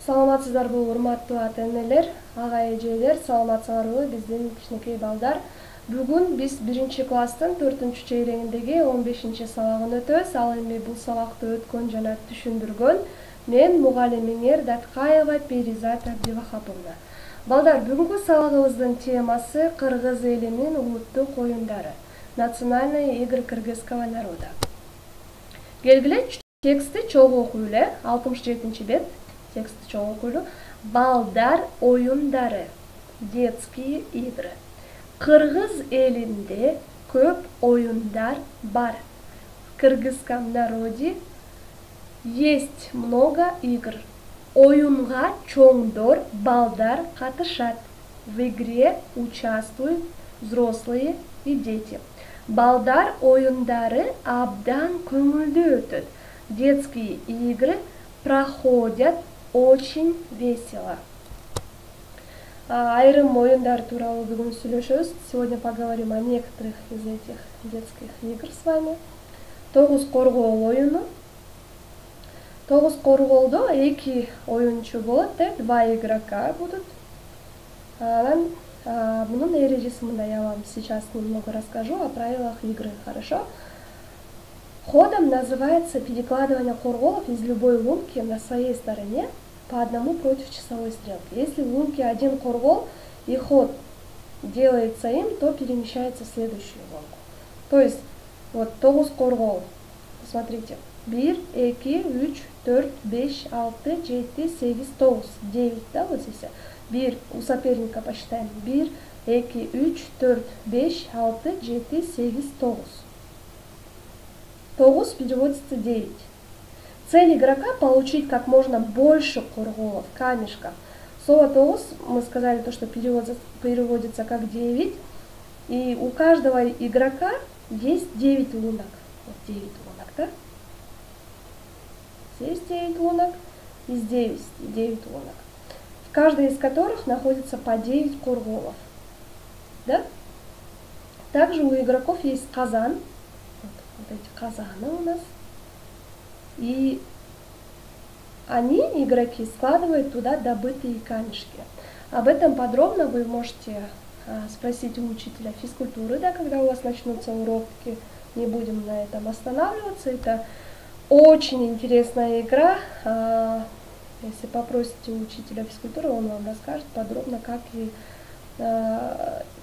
Саламатсыздарбы урматтуу ата-энелер, ага-эжелер, саламатсыңарбы биздин кичинекей балдар. Бүгүн биз 1-класстын 4-чейреңиндеги 15 сабагын өтөбүз. Ал эми бул сабакты өткөн жана түшүндүргөн мен мугалимиңер Даткаева Перизат Абдивахаповна. Балдар, бүгүнкү сабагыбыздын темасы Кыргыз элинин улуттук оюндары. Национальные игры кыргызского народа. Келгиле текстти чогуу окуйлу, 67 бет. Тексті чоң окуйлу. Балдар оюндары. Детские игры. Кыргыз элинде көп оюндар бар. В кыргызском народе есть много игр. Оюнга чоңдор балдар катышат. В игре участвуют взрослые и дети. Балдар оюндары абдан көңүлдүү өтөт. Детские игры проходят очень весело. Айрым оюндар тууралуу бүгүн сүйлөшөбүз. Сегодня поговорим о некоторых из этих детских игр с вами. Тогуз коргоол оюну. Тогуз коргоолдо 2 оюнчу болот, 2 игрока будут. Анан мунун эрежеси мындай, я вам сейчас немного расскажу о правилах игры, хорошо? Ходом называется перекладывание корголов из любой лунки на своей стороне по одному против часовой стрелки. Если в лунке 1 коргол и ход делается им, то перемещается в следующую лунку. То есть, вот тогуз коргол. Посмотрите. 1, 2, 3, 4, 5, 6, 7, 8, 9, 9, да, вот здесь. 1, у соперника посчитаем. 1, 2, 3, 4, 5, 6, 7, 8, 9. Тогуз переводится 9. Цель игрока получить как можно больше корголов, камешков. Слово тогуз, мы сказали, то, что переводится как 9. И у каждого игрока есть 9 лунок. Вот 9 лунок, да? Здесь 9 лунок и здесь 9 лунок. В каждой из которых находится по 9 корголов. Да? Также у игроков есть казан. Вот эти казаны у нас. И они, игроки, складывают туда добытые камешки. Об этом подробно вы можете спросить у учителя физкультуры, да, когда у вас начнутся уроки. Не будем на этом останавливаться. Это очень интересная игра. Если попросите у учителя физкультуры, он вам расскажет подробно,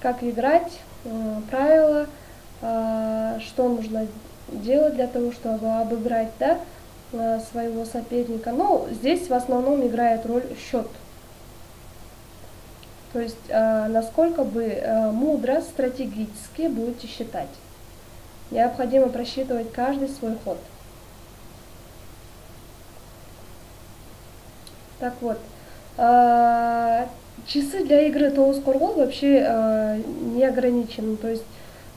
как играть, правила, что нужно делать для того, чтобы обыграть, да, своего соперника. Но здесь в основном играет роль счет. То есть насколько вы мудро, стратегически будете считать. Необходимо просчитывать каждый свой ход. Так вот, часы для игры тогуз коргол вообще не ограничены. То есть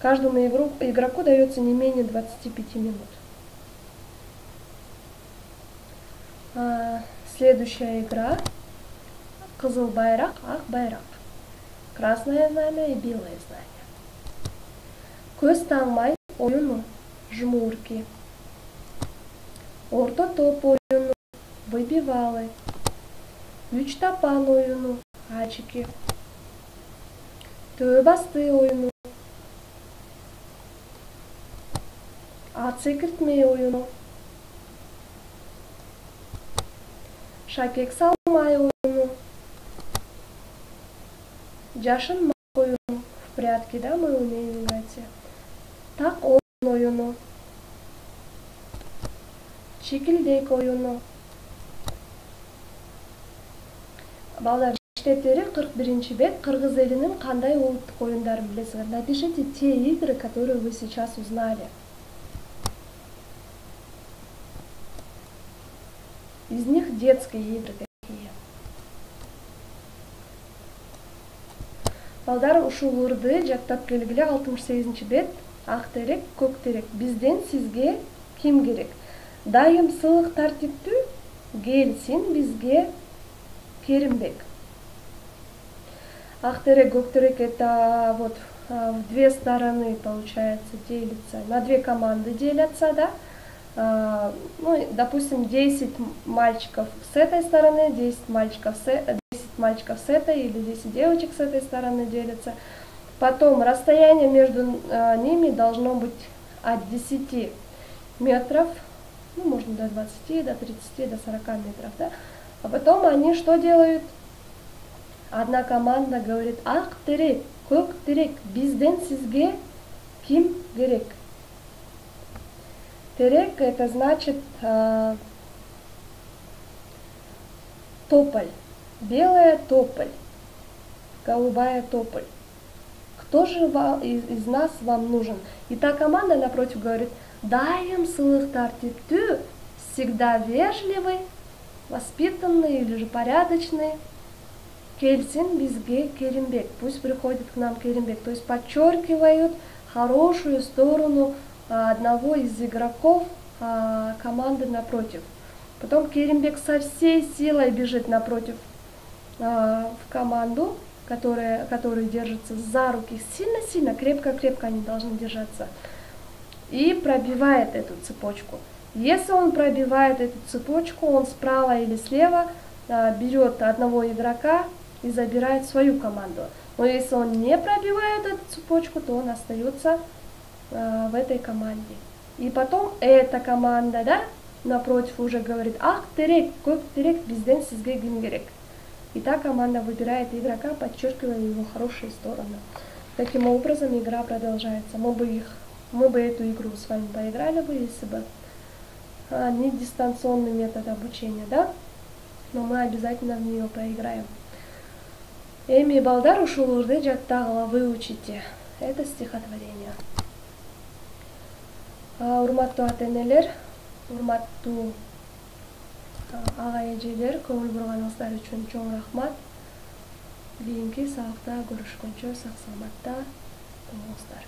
каждому игроку дается не менее 25 минут. Следующая игра. Кызыл байрак, ак байрак. Красное знамя и белое знамя. Көз таңмай оюну, жмурки. Орто топ оюну, выбивалы. 3 тапан оюну, ачики. Төө басты оюну. Ат секиртме оюну. Шакек салмай оюну. Жашын мак оюну. В прятки, да, мы умеем играть. Так оюну. Чекилдек оюну. Балдар, иштептери 41 бет. Кыргыз элинин кандай улуттук оюндарын билесиңер? Напишите те игры, которые вы сейчас узнали. Из них детские игры какие. Балдар, ушул ырды жактап келгиле 68 бет. Ак терек, көк терек. Бизден сизге ким керек? Дайым сылык тартиптүү келсин бизге Керимбек. Ак терек, көк терек, это вот в 2 стороны, получается, делится. На 2 команды делятся, да? ну, допустим, 10 мальчиков с этой стороны, 10 мальчиков с этой, или 10 девочек с этой стороны делятся. Потом расстояние между ними должно быть от 10 метров, ну, можно до 20, до 30, до 40 метров, да. А потом они что делают? Одна команда говорит: ак терек, көк терек, бизден сизге ким керек. Терек — это значит тополь, белая тополь, голубая тополь. Кто же из нас вам нужен? И та команда напротив говорит: даем сылыктар типтүү, всегда вежливый, воспитанный или же порядочный. Кельсин бизге керимбек, пусть приходит к нам керимбек. То есть подчеркивают хорошую сторону одного из игроков команды напротив. Потом керимбек со всей силой бежит напротив в команду, которые держатся за руки сильно-сильно, крепко-крепко они должны держаться, и пробивает эту цепочку. Если он пробивает эту цепочку, он справа или слева берет одного игрока и забирает свою команду. Но если он не пробивает эту цепочку, то он остается в этой команде. И потом эта команда, да, напротив уже говорит: ах терек, көк терек, бизден сизге ким керек. И та команда выбирает игрока, подчеркивая его хорошие стороны. Таким образом игра продолжается. Мы бы эту игру с вами поиграли бы, если бы не дистанционный метод обучения, да? Но мы обязательно в нее поиграем. Эми балдар ушулурды жаттагыла выучите. Это стихотворение. Урматтуу ата-энелер, урматтуу ага эжелер, көңүл бурганыңыздар үчүн чоң рахмат. Кийинки сабакта көрүшкөнчө сак саламатта болуңуздар.